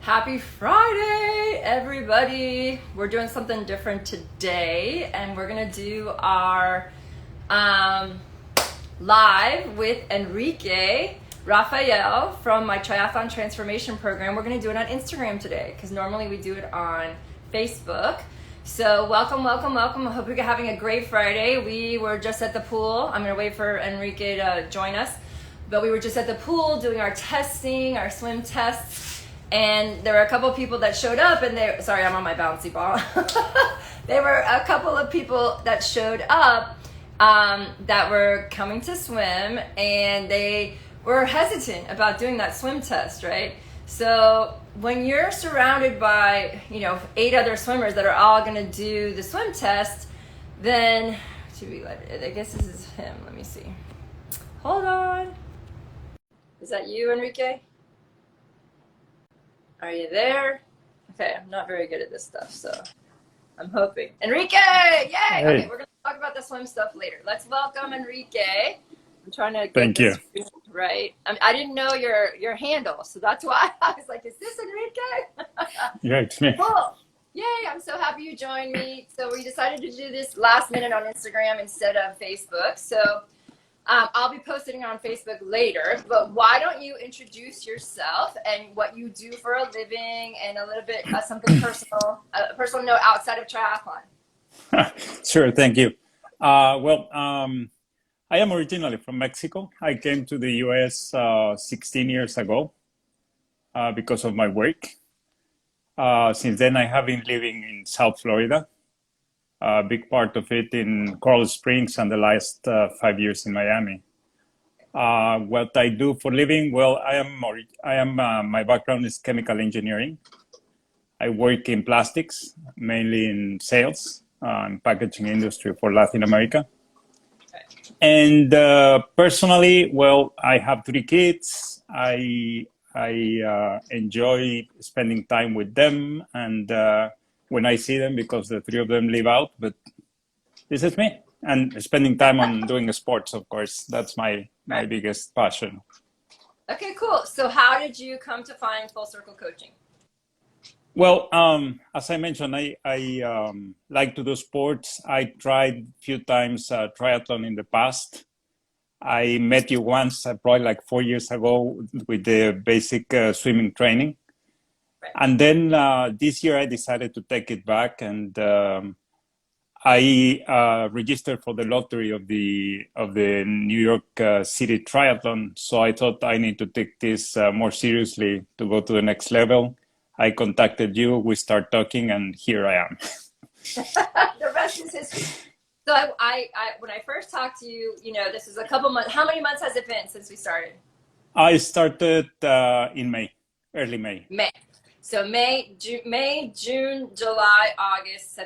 Happy Friday, everybody. We're doing something different today, and we're gonna do our live with Enrique Raphael from my triathlon transformation program. We're gonna do it on Instagram today because normally we do it on Facebook. So welcome. I hope you're having a great Friday. We were just at the pool. I'm gonna wait for Enrique to join us, but we were just at the pool doing our testing, our swim tests. And there were a couple of people that showed up, and sorry, I'm on my bouncy ball. There were a couple of people that showed up that were coming to swim, and they were hesitant about doing that swim test, right? So when you're surrounded by, 8 other swimmers that are all going to do the swim test, then I guess this is him. Let me see. Hold on. Is that you, Enrique? Are you there? Okay, I'm not very good at this stuff, so I'm hoping. Enrique! Yay! Hey, Okay, we're going to talk about the swim stuff later. Let's welcome Enrique. I'm trying to get thank you. this screen right. I didn't know your handle, so that's why I was like, is this Enrique? Yeah, it's me. Cool. Yay, I'm so happy you joined me. So we decided to do this last minute on Instagram instead of Facebook. So I'll be posting on Facebook later, but why don't you introduce yourself and what you do for a living and a little bit something personal, a personal note outside of triathlon. Sure, thank you. I am originally from Mexico. I came to the US 16 years ago because of my work. Since then, I have been living in South Florida, a big part of it in Coral Springs, and the last 5 years in Miami. What I do for living, well, my background is chemical engineering. I work in plastics, mainly in sales and packaging industry for Latin America. And personally, well, I have 3 kids. I enjoy spending time with them, and when I see them, because the 3 of them live out, but this is me. And spending time on doing sports, of course, that's my biggest passion. Okay, cool. So how did you come to find Full Circle Coaching? Well, as I mentioned, I like to do sports. I tried a few times triathlon in the past. I met you once, probably like 4 years ago, with the basic swimming training. Right. And then this year I decided to take it back, and I registered for the lottery of the New York City Triathlon. So I thought I need to take this more seriously to go to the next level. I contacted you, we start talking, and here I am. The rest is history. So I when I first talked to you, this is a couple months. How many months has it been since we started? I started in May, early May. May. So May, June, July, August.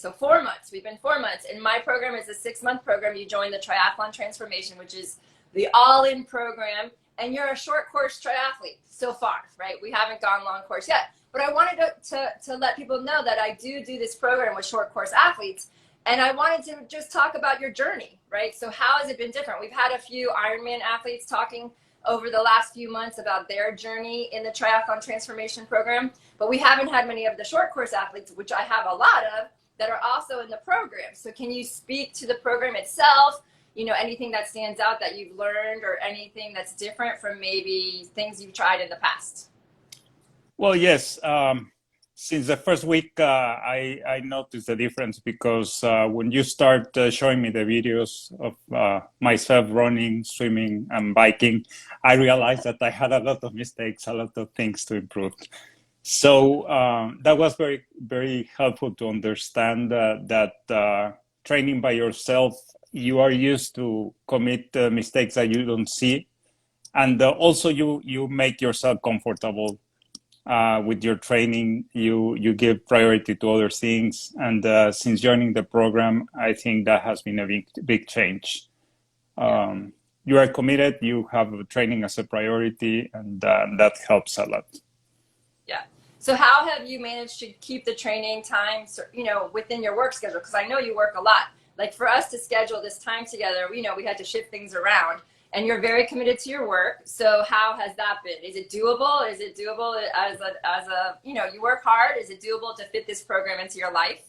So 4 months. We've been 4 months. And my program is a 6-month program. You join the Triathlon Transformation, which is the all-in program. And you're a short course triathlete so far, right? We haven't gone long course yet. But I wanted to let people know that I do this program with short course athletes. And I wanted to just talk about your journey, right? So how has it been different? We've had a few Ironman athletes talking over the last few months about their journey in the Triathlon Transformation Program, but we haven't had many of the short course athletes, which I have a lot of, that are also in the program. So can you speak to the program itself? Anything that stands out that you've learned, or anything that's different from maybe things you've tried in the past? Well, yes. Since the first week, I noticed the difference, because when you start showing me the videos of myself running, swimming, and biking, I realized that I had a lot of mistakes, a lot of things to improve. So that was very, very helpful to understand that training by yourself, you are used to commit mistakes that you don't see. And also you make yourself comfortable with your training. You give priority to other things, and since joining the program, I think that has been a big change. You are committed, you have training as a priority, and that helps a lot. Yeah. So how have you managed to keep the training times, within your work schedule? Because I know you work a lot. Like for us to schedule this time together, we had to shift things around. and you're very committed to your work. So how has that been? Is it doable? Is it doable as a you work hard? Is it doable to fit this program into your life?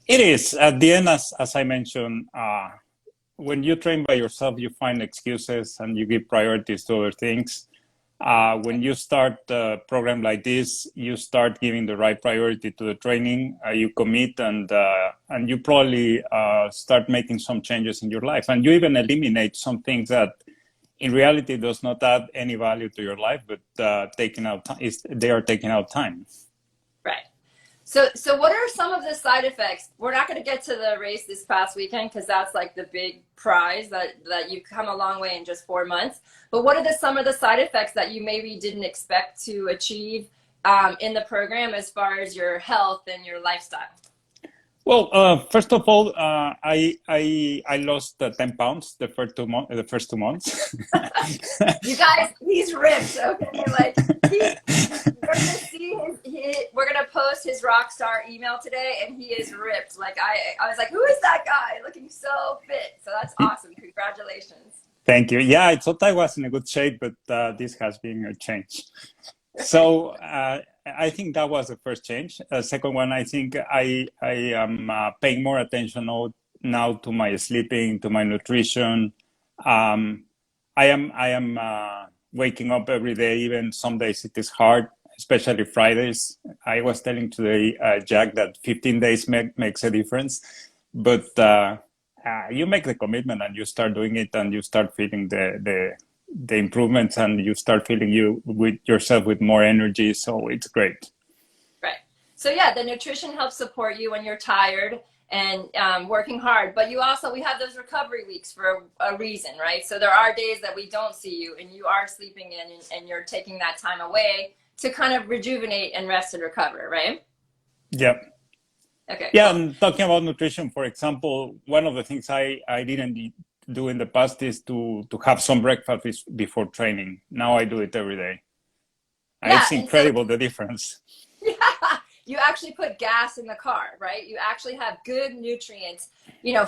It is. At the end, as I mentioned, when you train by yourself, you find excuses and you give priorities to other things. When you start a program like this, you start giving the right priority to the training. You commit, and you probably start making some changes in your life, and you even eliminate some things that, in reality, does not add any value to your life, but taking out time. They are taking out time. Right. So what are some of the side effects? We're not going to get to the race this past weekend because that's like the big prize that you've come a long way in just 4 months. But what are some of the side effects that you maybe didn't expect to achieve in the program as far as your health and your lifestyle? Well, first of all, I lost 10 pounds the first 2 months. You guys, he's ripped. Okay, like we're gonna see we're gonna post his rock star email today, and he is ripped. Like I was like, who is that guy looking so fit? So that's awesome. Congratulations. Thank you. Yeah, I thought I was in a good shape, but this has been a change. So I think that was the first change. Second one, I think I am paying more attention now to my sleeping, to my nutrition. I am waking up every day. Even some days it is hard, especially Fridays. I was telling today, Jack, that 15 days makes a difference, but you make the commitment and you start doing it, and you start feeling the improvements, and you start feeling yourself with more energy. So it's great. Right. So yeah, the nutrition helps support you when you're tired and working hard. But we have those recovery weeks for a reason, right? So there are days that we don't see you and you are sleeping in, and you're taking that time away to kind of rejuvenate and rest and recover, right? Yeah. Okay. Yeah, Cool. and talking about nutrition, for example, one of the things I didn't do in the past is to have some breakfast before training. Now I do it every day. And Yeah, it's incredible, the difference. Yeah, you actually put gas in the car, right? You actually have good nutrients,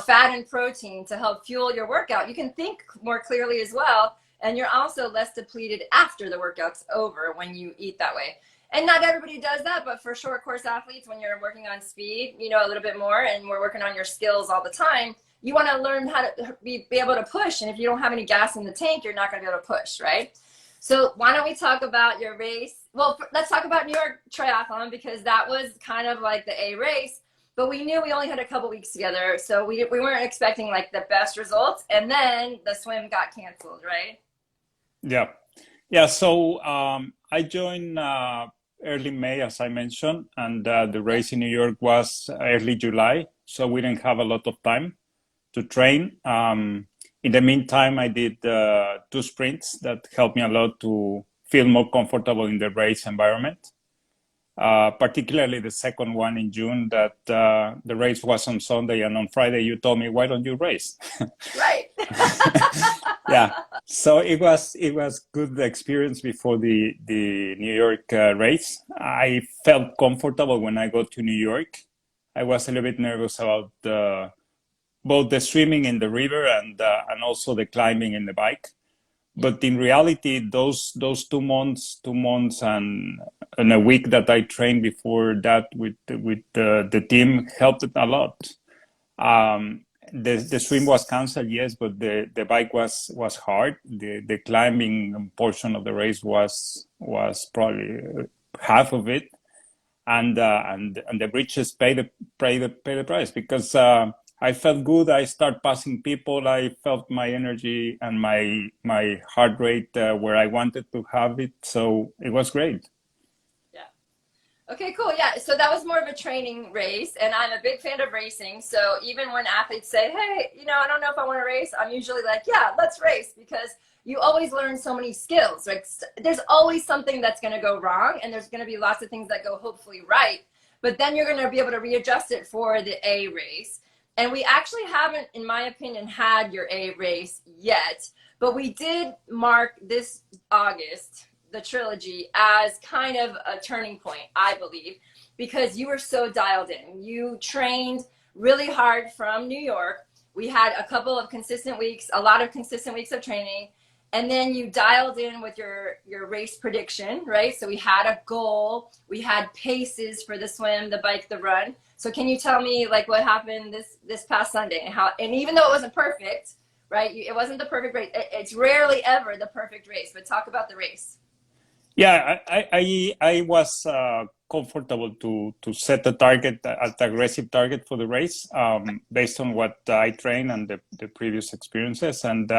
fat and protein to help fuel your workout. You can think more clearly as well, and you're also less depleted after the workout's over when you eat that way. And not everybody does that, but for short course athletes, when you're working on speed, a little bit more, and we're working on your skills all the time, you want to learn how to be able to push. And if you don't have any gas in the tank, you're not going to be able to push, right? So why don't we talk about your race? Well, let's talk about New York Triathlon, because that was kind of like the A race, but we knew we only had a couple weeks together, so we weren't expecting like the best results. And then the swim got canceled, right? Yeah. So I joined early May, as I mentioned, and the race in New York was early July, so we didn't have a lot of time to train. In the meantime, I did 2 sprints that helped me a lot to feel more comfortable in the race environment. Particularly the second one in June, that the race was on Sunday, and on Friday you told me, why don't you race? Right. Yeah. So it was good experience before the New York race. I felt comfortable when I got to New York. I was a little bit nervous about both the swimming in the river and also the climbing in the bike. But in reality, those 2 months and a week that I trained before that with the team helped it a lot. The swim was canceled, yes, but the bike was hard. The climbing portion of the race was probably half of it, and the bridges pay the price, because I felt good. I started passing people. I felt my energy and my heart rate where I wanted to have it. So it was great. Yeah. Okay, cool. Yeah. So that was more of a training race, and I'm a big fan of racing. So even when athletes say, hey, I don't know if I want to race, I'm usually like, yeah, let's race, because you always learn so many skills. Like there's always something that's going to go wrong, and there's going to be lots of things that go hopefully right. But then you're going to be able to readjust it for the A race. And we actually haven't, in my opinion, had your A race yet, but we did mark this August, the trilogy, as kind of a turning point, I believe, because you were so dialed in. You trained really hard from New York. We had a couple of consistent weeks, a lot of consistent weeks of training. And then you dialed in with your race prediction, right? So we had a goal, we had paces for the swim, the bike, the run. So can you tell me like what happened this past Sunday and how, and even though it wasn't perfect, right? It wasn't the perfect race. It's rarely ever the perfect race, but talk about the race. Yeah, I was comfortable to set a target, an aggressive target for the race, based on what I trained and the previous experiences. And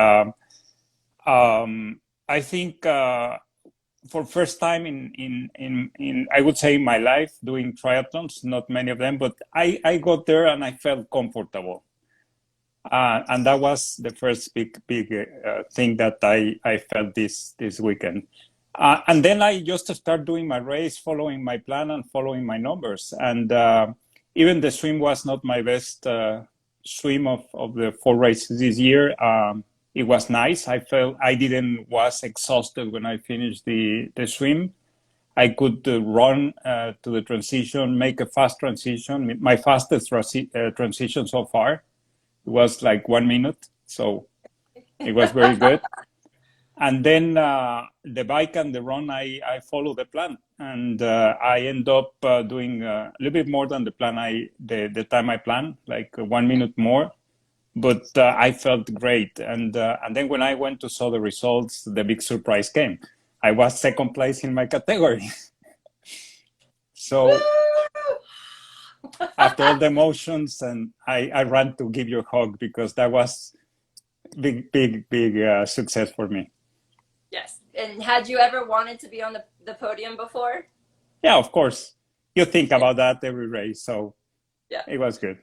I think for first time in I would say in my life doing triathlons, not many of them, but I got there and I felt comfortable. And that was the first big thing that I felt this weekend. And then I just start doing my race, following my plan and following my numbers. And even the swim was not my best swim of the 4 races this year. It was nice. I felt I was exhausted when I finished the swim. I could run to the transition, make a fast transition. My fastest transition so far was like 1 minute. So it was very good. And then the bike and the run, I follow the plan. And I end up doing a little bit more than the plan, the time I planned, like 1 minute more. But I felt great. And then when I went to saw the results, the big surprise came. I was second place in my category. So after all the emotions, and I ran to give you a hug because that was big success for me. Yes. And had you ever wanted to be on the podium before? Yeah, of course. You think about that every race. So yeah, it was good.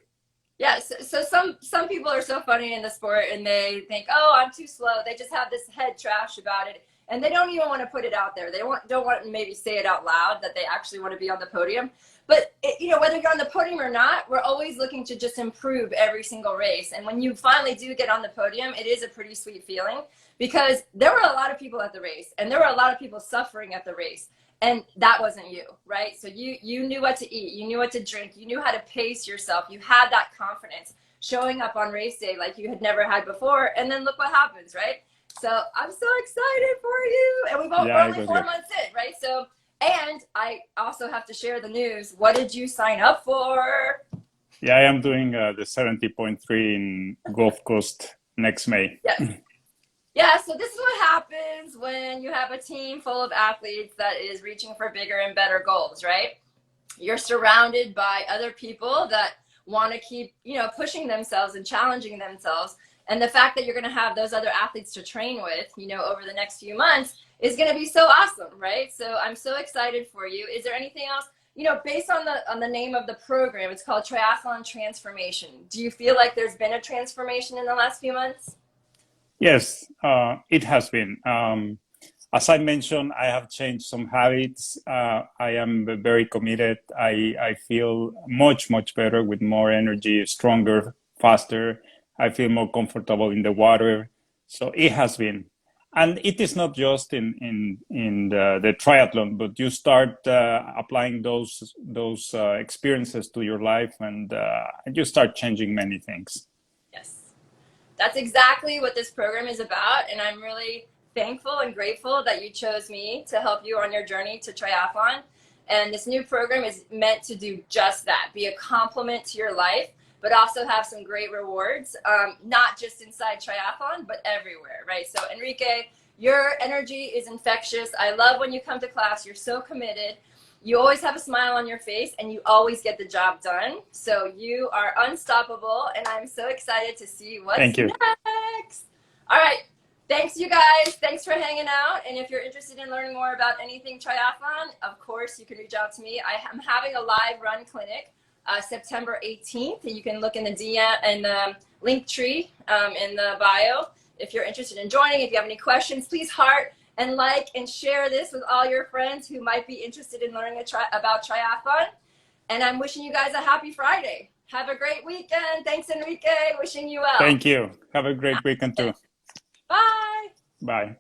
Yeah, so some people are so funny in the sport and they think, oh, I'm too slow. They just have this head trash about it. And they don't even want to put it out there. They don't want to maybe say it out loud that they actually want to be on the podium. But, whether you're on the podium or not, we're always looking to just improve every single race. And when you finally do get on the podium, it is a pretty sweet feeling because there were a lot of people at the race and there were a lot of people suffering at the race. And that wasn't you, right? So you knew what to eat, you knew what to drink, you knew how to pace yourself, you had that confidence showing up on race day like you had never had before. And then look what happens, right? So I'm so excited for you. And we're only 4 months in, right? So, and I also have to share the news. What did you sign up for? Yeah, I am doing the 70.3 in Gulf Coast next May. Yes. Yeah, so this is what happens when you have a team full of athletes that is reaching for bigger and better goals, right? You're surrounded by other people that want to keep, pushing themselves and challenging themselves. And the fact that you're going to have those other athletes to train with, over the next few months is going to be so awesome, right? So I'm so excited for you. Is there anything else, based on the name of the program? It's called Triathlon Transformation. Do you feel like there's been a transformation in the last few months? Yes, it has been. As I mentioned, I have changed some habits. I am very committed. I feel much better with more energy, stronger, faster. I feel more comfortable in the water. So it has been. And it is not just in the triathlon, but you start applying those experiences to your life and you start changing many things. Yes. That's exactly what this program is about. And I'm really thankful and grateful that you chose me to help you on your journey to triathlon. And this new program is meant to do just that, be a complement to your life, but also have some great rewards, not just inside triathlon, but everywhere, right? So Enrique, your energy is infectious. I love when you come to class. You're so committed. You always have a smile on your face and you always get the job done. So you are unstoppable and I'm so excited to see what's next. All right. Thanks, you guys. Thanks for hanging out. And if you're interested in learning more about anything triathlon, of course, you can reach out to me. I'm having a live run clinic September 18th. And you can look in the DM and the link tree in the bio if you're interested in joining. If you have any questions, please heart and like and share this with all your friends who might be interested in learning about triathlon. And I'm wishing you guys a happy Friday. Have a great weekend. Thanks, Enrique. Wishing you well. Thank you. Have a great weekend too. Bye. Bye.